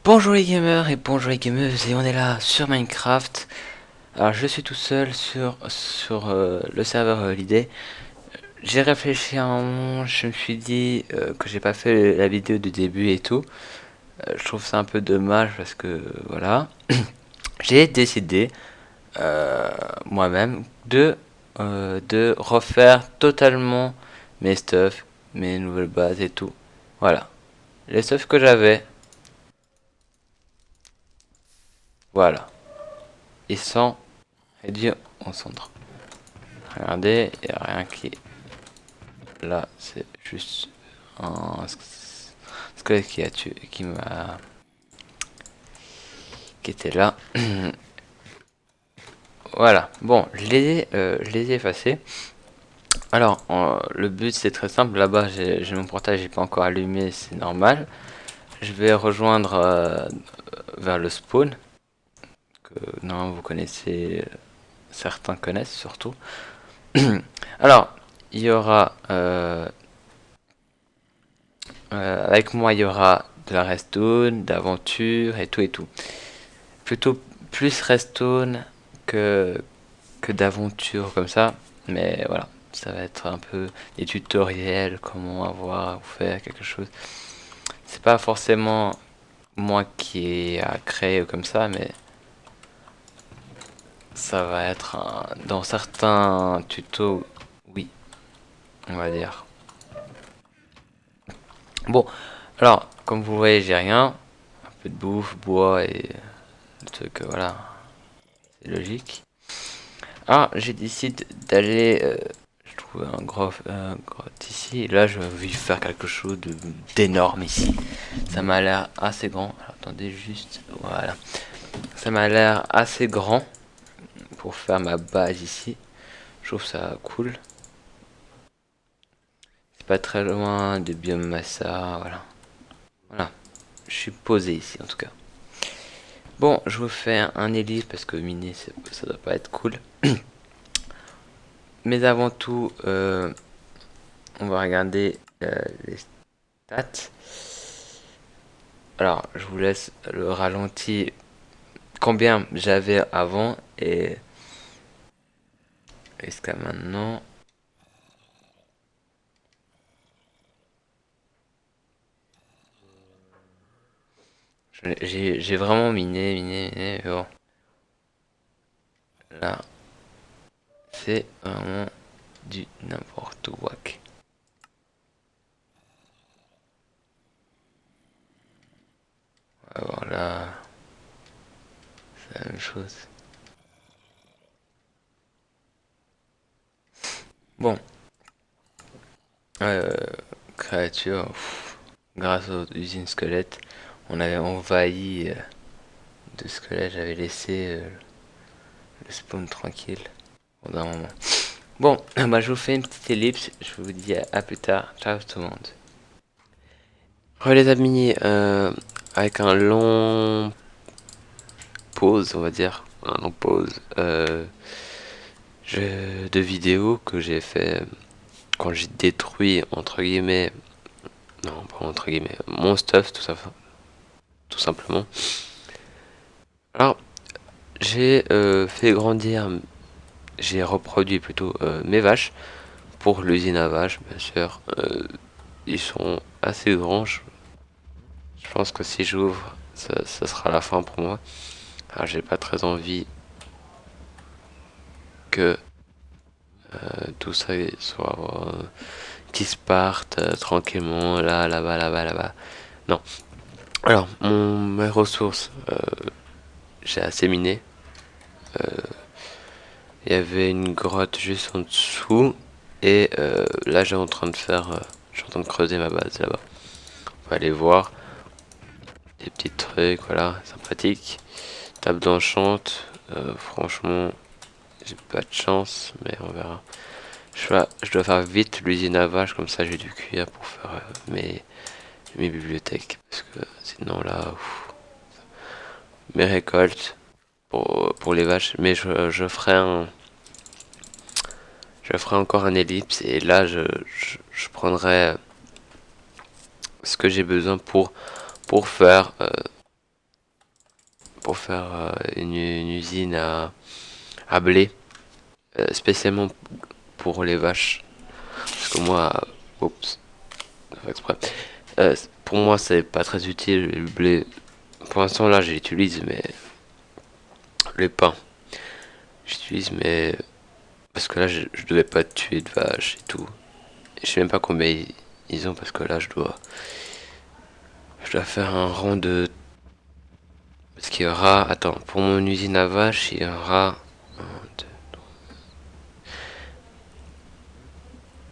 Bonjour les gamers et bonjour les gameuses, et on est là sur Minecraft. Alors je suis tout seul sur le serveur l'idée. J'ai réfléchi à un moment, je me suis dit que j'ai pas fait la vidéo du début et tout. Je trouve ça un peu dommage parce que voilà. J'ai décidé moi-même de refaire totalement mes stuff, mes nouvelles bases et tout. Voilà. Les stuff que j'avais, voilà. Ils sont réduits en cendres. Regardez, il n'y a rien qui... Là, c'est juste un squelette qui a tué, qui était là. Voilà. Bon, je les ai effacés. Alors, le but c'est très simple. Là-bas, j'ai mon portail, j'ai pas encore allumé, c'est normal. Je vais rejoindre vers le spawn que non, vous connaissez, certains connaissent surtout. Alors, il y aura avec moi, il y aura de la redstone, d'aventure et tout et tout. Plutôt plus redstone que, que d'aventure comme ça. Mais voilà, ça va être un peu des tutoriels, comment avoir ou faire quelque chose. C'est pas forcément moi qui ai à créer comme ça, mais ça va être dans certains tutos, oui, on va dire. Bon, alors, comme vous voyez, j'ai rien. Un peu de bouffe, bois et le truc, voilà, c'est logique. Ah, j'ai décidé d'aller. Je trouve un grotte ici. Et là, je vais faire quelque chose d'énorme ici. Ça m'a l'air assez grand. Alors, attendez juste. Voilà. Ça m'a l'air assez grand pour faire ma base ici. Je trouve ça cool. C'est pas très loin de biomassa. Voilà. Voilà. Je suis posé ici en tout cas. Bon, je vous fais un ellipse parce que miner, ça doit pas être cool. Mais avant tout, on va regarder les stats. Alors, je vous laisse le ralenti. Combien j'avais avant et jusqu'à maintenant. J'ai vraiment miné. Mais bon, là, c'est vraiment du n'importe quoi. Voilà, c'est la même chose. Bon, euh, créature, grâce aux usines squelettes, on avait envahi de squelettes. J'avais laissé le spawn tranquille pendant un moment. Bon, bah, je vous fais une petite ellipse. Je vous dis à plus tard. Ciao tout le monde. Les amis, avec un long pause, on va dire, un long pause de vidéos que j'ai fait quand j'ai détruit entre guillemets, non pas entre guillemets, mon stuff, tout ça, tout simplement. Alors, j'ai fait grandir, j'ai reproduit plutôt mes vaches pour l'usine à vaches, bien sûr. Ils sont assez grands. Je pense que si j'ouvre, ça sera la fin pour moi. Alors, j'ai pas très envie que tout ça soit qui se partent tranquillement là, là-bas, là-bas, là-bas. Non. Alors, mes ressources, j'ai assez miné. Il y avait une grotte juste en dessous. Et là, je suis en train de creuser ma base là-bas. On va aller voir des petits trucs, voilà, sympathiques. Table d'enchante, franchement, j'ai pas de chance, mais on verra. Je dois faire vite l'usine à vaches, comme ça j'ai du cuir pour faire mes bibliothèques. Parce que sinon là, mes récoltes pour les vaches. Mais je ferai encore un ellipse et là je prendrai ce que j'ai besoin pour faire pour faire une usine à blé, spécialement pour les vaches. Parce que moi, oups, ça fait exprès. Pour moi, c'est pas très utile le blé. Pour l'instant, là, j'utilise, mais les pains, j'utilise, mais parce que là, je devais pas tuer de vaches et tout. Je sais même pas combien ils ont parce que là, je dois faire un rang de. Parce qu'il y aura, attends, pour mon usine à vaches, il y aura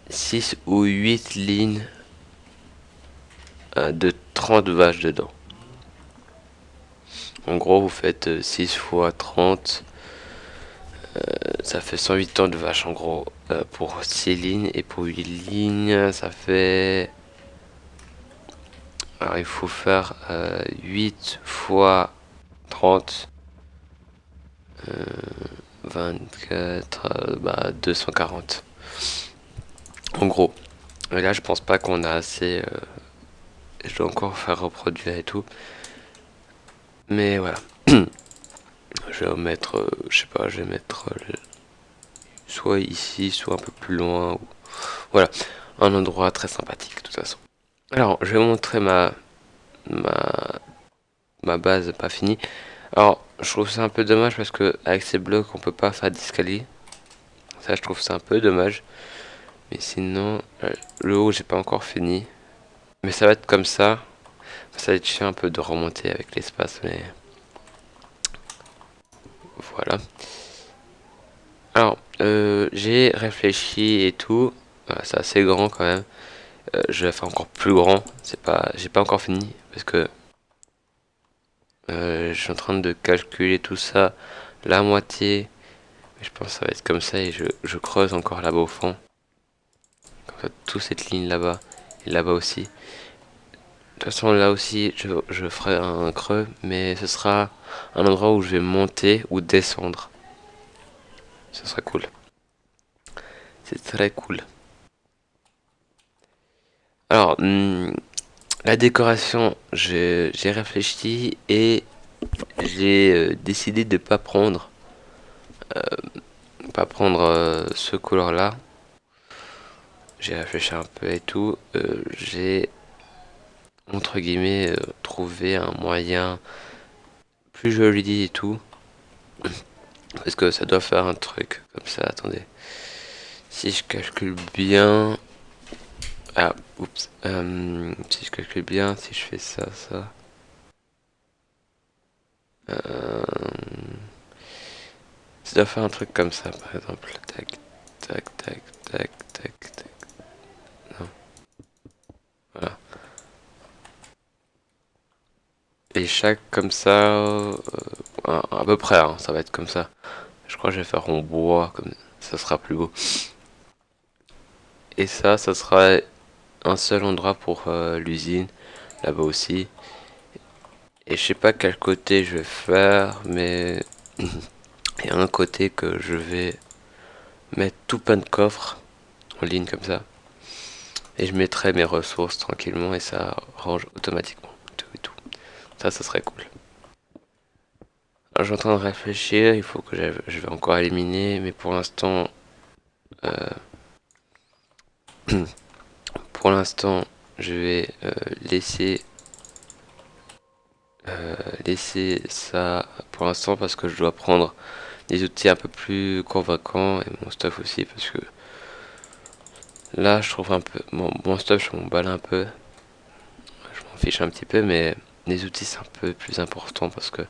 6 ou 8 lignes de 30 vaches dedans. En gros, vous faites 6 fois 30, ça fait 108 tonnes de vaches en gros pour 6 lignes. Et pour 8 lignes, ça fait. Alors il faut faire 8 fois 30, 24, 240. En gros. Et là, je pense pas qu'on a assez. Je dois encore faire reproduire et tout. Mais voilà. Je vais mettre, je sais pas, je vais mettre soit ici, soit un peu plus loin. Voilà, un endroit très sympathique de toute façon. Alors, je vais vous montrer ma, ma base pas finie. Alors, je trouve ça un peu dommage parce que avec ces blocs, on peut pas faire d'escalier. Ça, je trouve ça un peu dommage. Mais sinon, le haut, j'ai pas encore fini. Mais ça va être comme ça. Ça va être chiant un peu de remonter avec l'espace, mais voilà. Alors, j'ai réfléchi et tout. Voilà, c'est assez grand quand même. Je vais faire encore plus grand. J'ai pas encore fini parce que je suis en train de calculer tout ça, la moitié. Je pense que ça va être comme ça et je creuse encore là-bas au fond. Comme ça, toute cette ligne là-bas et là-bas aussi. De toute façon, là aussi, je ferai un creux, mais ce sera un endroit où je vais monter ou descendre. Ce sera cool. C'est très cool. Alors, la décoration, j'ai réfléchi et j'ai décidé de pas prendre ce couleur-là. J'ai réfléchi un peu et tout. J'ai entre guillemets trouvé un moyen plus joli et tout, parce que ça doit faire un truc comme ça. Attendez, si je calcule bien, ah, oups, si je calcule bien, si je fais ça, euh, ça doit faire un truc comme ça, par exemple. Tac, tac, tac, tac, tac, tac. Non, voilà. Et chaque comme ça, à peu près, hein, ça va être comme ça. Je crois que je vais faire en bois, comme ça sera plus beau. Et ça sera un seul endroit pour l'usine, là-bas aussi. Et je sais pas quel côté je vais faire, mais il y a un côté que je vais mettre tout plein de coffres en ligne comme ça. Et je mettrai mes ressources tranquillement et ça range automatiquement tout et tout. Ça serait cool. Alors, je suis en train de réfléchir, il faut que je vais encore éliminer, mais pour l'instant, euh, pour l'instant, je vais laisser ça pour l'instant parce que je dois prendre des outils un peu plus convaincants et mon stuff aussi parce que là je trouve un peu mon stuff je m'emballe un peu, je m'en fiche un petit peu, mais les outils c'est un peu plus important parce que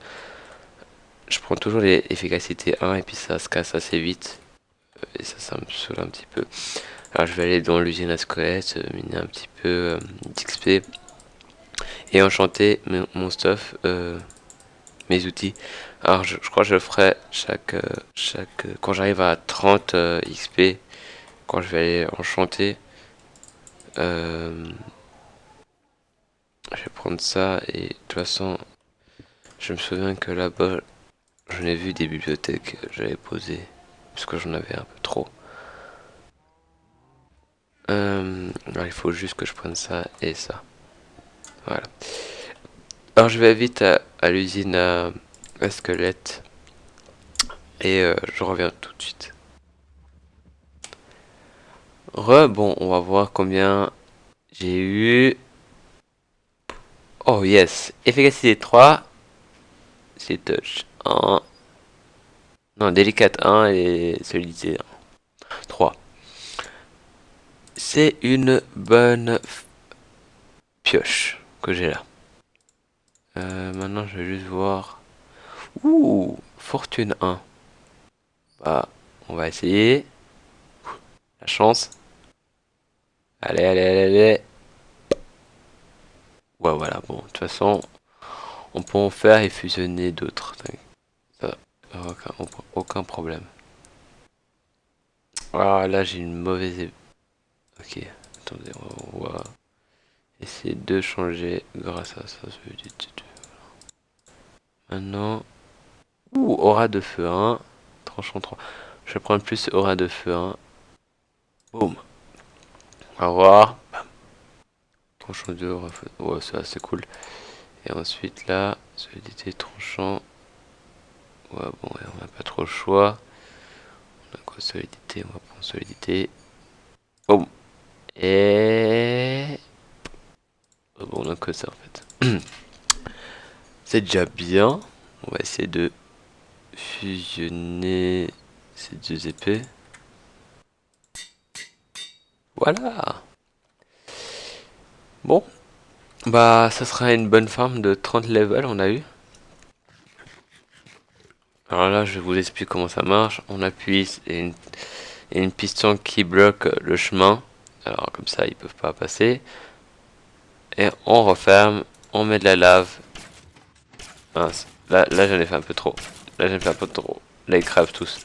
je prends toujours les efficacités 1 et puis ça se casse assez vite et ça me saoule un petit peu. Alors je vais aller dans l'usine à squelettes, miner un petit peu d'XP et enchanter mon stuff, mes outils. Alors je crois que je le ferai quand j'arrive à 30 XP, quand je vais aller enchanter. Euh, je vais prendre ça et de toute façon, je me souviens que là-bas, j'en ai vu des bibliothèques que j'avais posées parce que j'en avais un peu trop. Alors, il faut juste que je prenne ça et ça. Voilà. Alors je vais vite à l'usine un squelette. Et je reviens tout de suite. Bon, on va voir combien j'ai eu. Oh yes, efficacité 3, c'est touch 1. Non, délicate 1 et solidité 3. C'est une bonne pioche que j'ai là. Maintenant, je vais juste voir. Ouh, fortune 1. Bah, on va essayer. La chance. Allez, allez, allez, allez. Ouais, voilà, bon, de toute façon, on peut en faire et fusionner d'autres. Ça, aucun problème. Ah, là, j'ai une mauvaise. Ok, attendez, on va essayer de changer grâce à ça. Maintenant. Ouh, aura de feu 1. Tranchant 3. Je vais prendre plus aura de feu 1. Boum. On va voir. Tranchant 2, aura de feu. Ouais, c'est assez cool. Et ensuite là, solidité tranchant. Ouais, bon, ouais, on n'a pas trop le choix. On a quoi solidité? On va prendre solidité. Boum. Et. Bon, on a que ça en fait. C'est déjà bien. On va essayer de fusionner ces deux épées. Voilà. Bon. Bah, ça sera une bonne farm de 30 levels, on a eu. Alors là, je vous explique comment ça marche. On appuie et une piston qui bloque le chemin. Alors comme ça, ils peuvent pas passer. Et on referme, on met de la lave. Mince, là j'en ai fait un peu trop. Là j'en ai fait un peu trop. Là ils crèvent tous.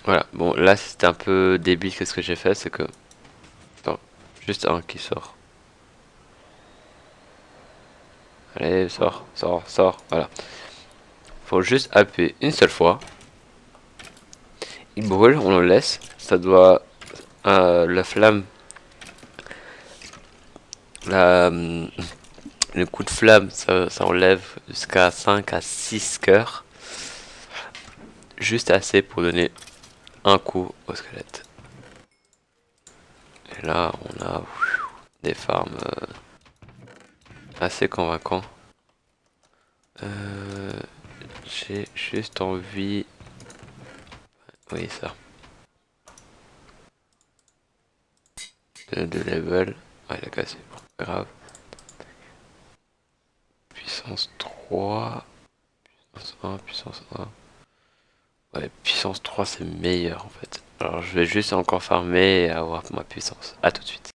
Voilà, bon là c'était un peu débile que ce que j'ai fait, c'est que... Attends, juste un qui sort. Allez, sort, sort, sort, voilà. Faut juste appuyer une seule fois. Il brûle, on le laisse. Ça doit... la flamme... La... le coup de flamme, ça enlève jusqu'à 5 à 6 cœurs. Juste assez pour donner un coup au squelette. Et là, on a des farms assez convaincants. J'ai juste envie... Oui, ça. De level. Ah, il a cassé. Pas grave. Puissance 3. Puissance 1, puissance 1. Ouais, puissance 3, c'est meilleur en fait. Alors, je vais juste encore farmer et avoir ma puissance. A tout de suite.